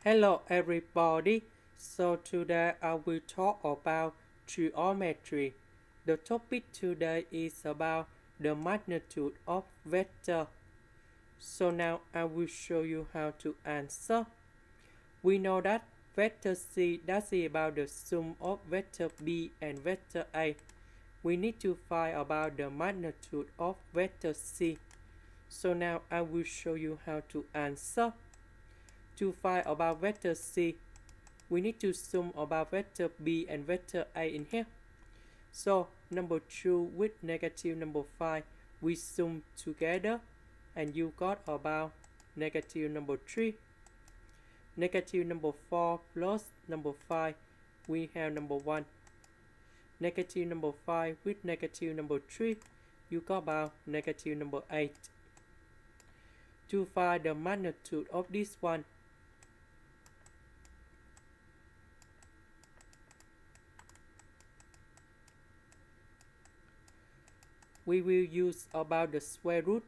Hello everybody. So today I will talk about geometry. The topic today is about the magnitude of vector. So now I will show you how to answer. We know that vector C that is about the sum of vector B and vector A. We need to find about the magnitude of vector C. So now I will show you how to answer. To find about vector C, we need to sum about vector B and vector A in here. So number 2 with negative number 5, we sum together and you got about negative number 3. Negative number 4 plus number 5, we have number 1. Negative number 5 with negative number 3, you got about negative number 8. To find the magnitude of this one, we will use about the square root,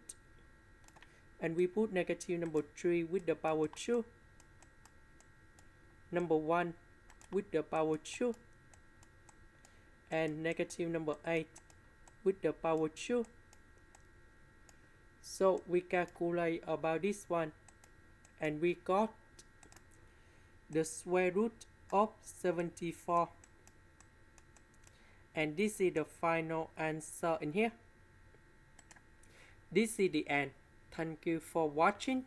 and we put negative number 3 with the power 2, number 1 with the power 2, and negative number 8 with the power 2. So we calculate about this one, and we got the square root of 74. And this is the final answer in here. This is the end. Thank you for watching.